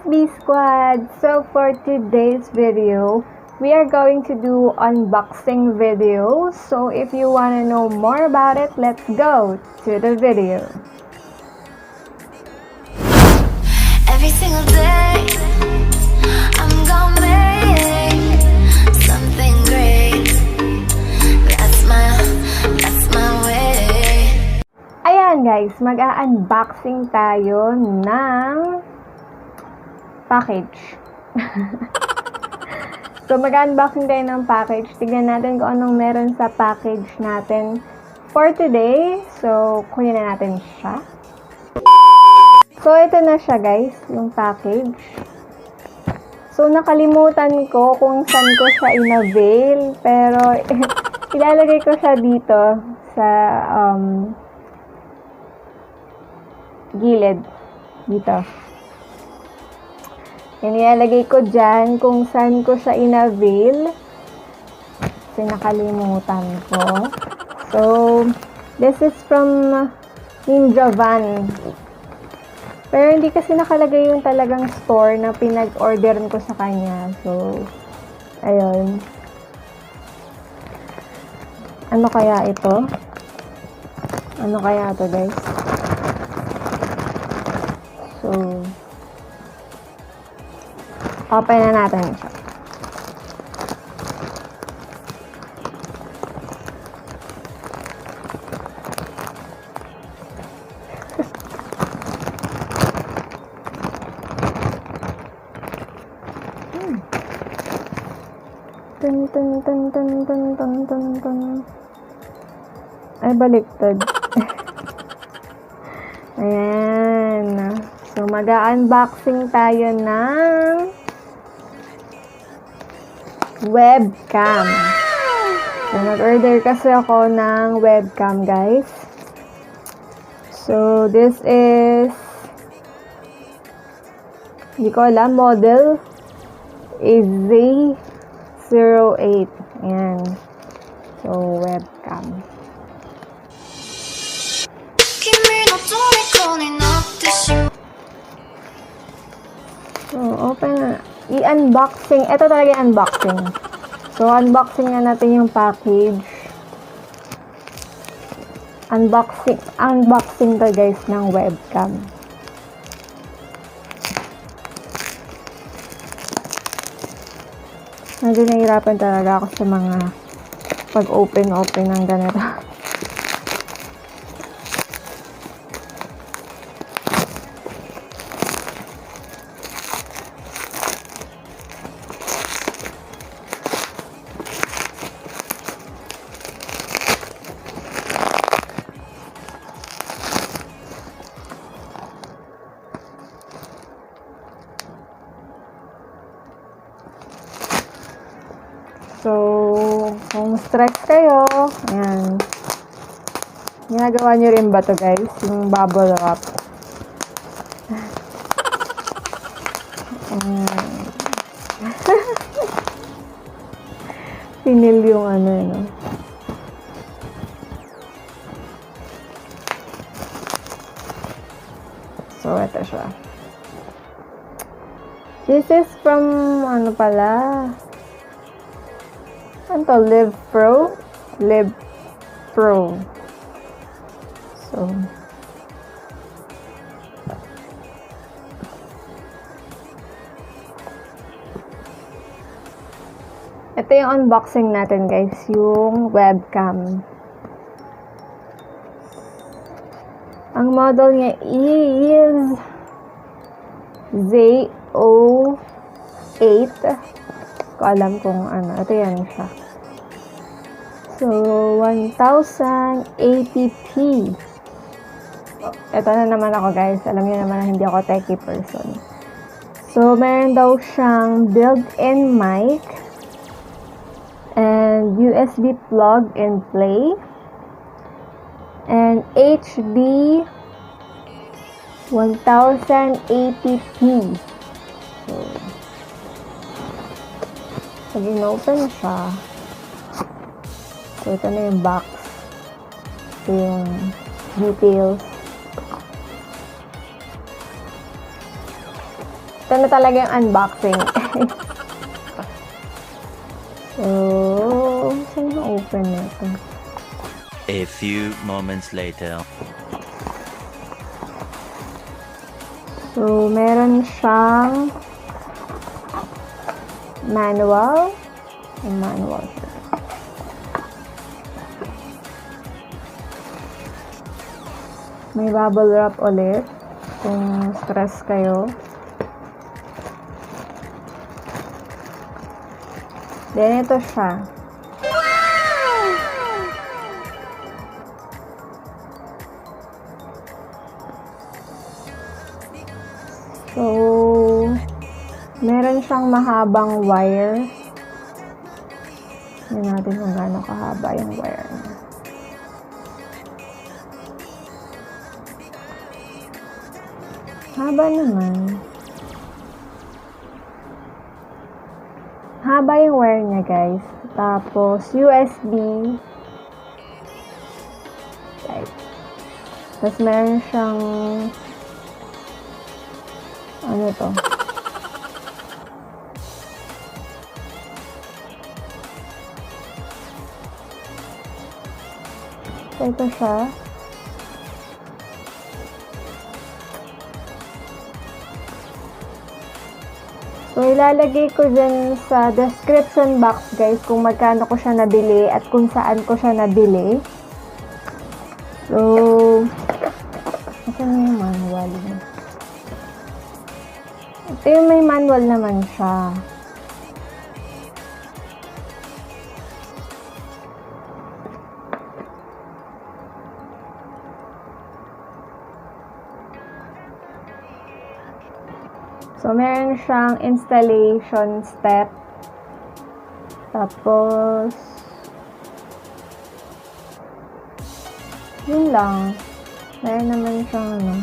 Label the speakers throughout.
Speaker 1: B Squad! So for today's video, we are going to do unboxing video. So if you want to know more about it, let's go to the video.
Speaker 2: Every single day, I'm gonna make something great. That's my way.
Speaker 1: Ayan guys, mag-a-unboxing tayo ng package. So mag-unboxing tayo ng package. Tignan natin kung anong meron sa package natin for today. So kunin na natin siya. So ito na siya guys, yung package. So nakalimutan ko kung saan ko siya in-avail, pero ilalagay ko siya dito sa gilid dito. Inilalagay ko dyan kung saan ko siya in-avail kasi nakalimutan ko. So this is from Ninja Van, pero hindi kasi nakalagay yung talagang store na pinag-orderan ko sa kanya. So ayun, ano kaya ito guys? So, open na natin siya. Tun, tun, tun, tun, tun, tun, tun, tun. Ay, baliktad. Ayan. So, mag-unboxing tayo ng webcam. So, nag-order kasi ako ng webcam, guys. So, this is, hindi ko alam, model is Z08. Ayan. So, webcam. So, open na. I-unboxing. Ito talaga yung unboxing. So, unboxing na natin yung package. Unboxing to guys ng webcam. Medyo nahihirapan talaga ako sa mga pag-open ng ganito. So, kung stress kayo, ayan. Ginagawa nyo rin ba to guys? Yung bubble wrap. Pinil yung ano, no? So, ito siya. This is from, ano pala? Ano to? Live Pro. So, ito yung unboxing natin guys, yung webcam. Ang model niya is Z08. Ko alam kung ano. Ito yan siya. So, 1080p. Ito na naman ako guys. Alam niyo naman na hindi ako techie person. So, meron daw siyang built-in mic and USB plug and play and HD 1080p. So, pag in-open siya, so ito na yung box. Ito yung details. Ito na talaga yung unboxing. So, saan na-open na ito?
Speaker 3: A few moments later.
Speaker 1: So, meron siyang manual. Yung manual siya. May bubble wrap ulit. Kung stress kayo. Then, ito siya. So, meron siyang mahabang wire. Tignan natin kung gaano kahaba yung wire niya. Haba naman. Haba yung wire niya, guys. Tapos, USB. Type. Tapos, meron siyang ano to? So, ito siya. So, ilalagay ko dyan sa description box, guys, kung magkano ko siya nabili at kung saan ko siya nabili. So, asan na yung manual niya? Ito yung may manual naman siya. So, meron siyang installation step. Tapos, yun lang. Meron naman siyang ano.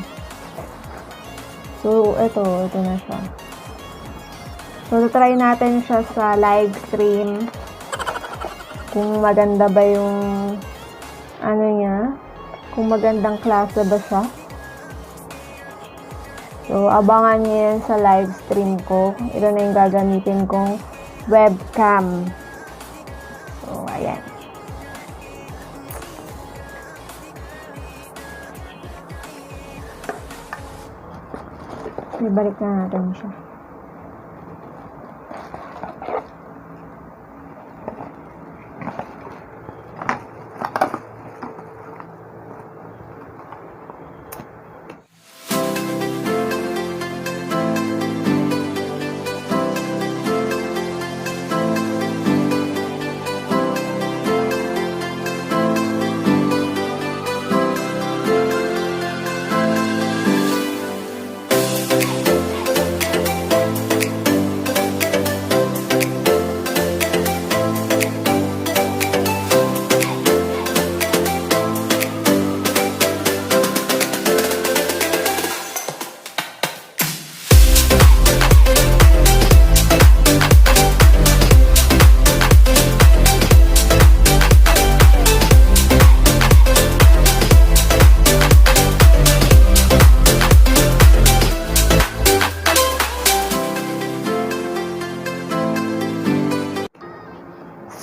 Speaker 1: So, ito na siya. So, try natin siya sa live stream. Kung maganda ba yung ano niya. Kung magandang klase ba siya. So, abangan niyo yan sa live stream ko. Ito na yung gagamitin kong webcam. So, ayan. Ibalik na natin siya.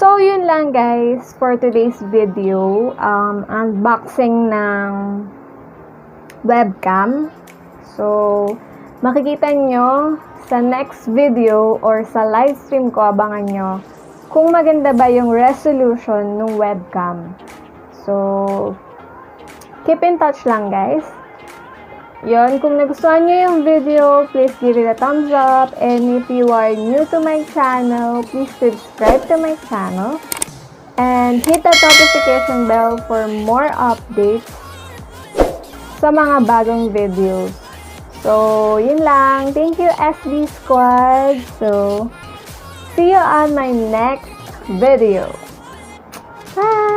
Speaker 1: So, yun lang guys for today's video. Unboxing ng webcam. So, makikita nyo sa next video or sa live stream ko, abangan nyo kung maganda ba yung resolution ng webcam. So, keep in touch lang guys. Yun, kung nagustuhan nyo yung video, please give it a thumbs up. And if you are new to my channel, please subscribe to my channel. And hit that notification bell for more updates sa mga bagong videos. So, yun lang. Thank you, SB Squad. So, see you on my next video. Bye!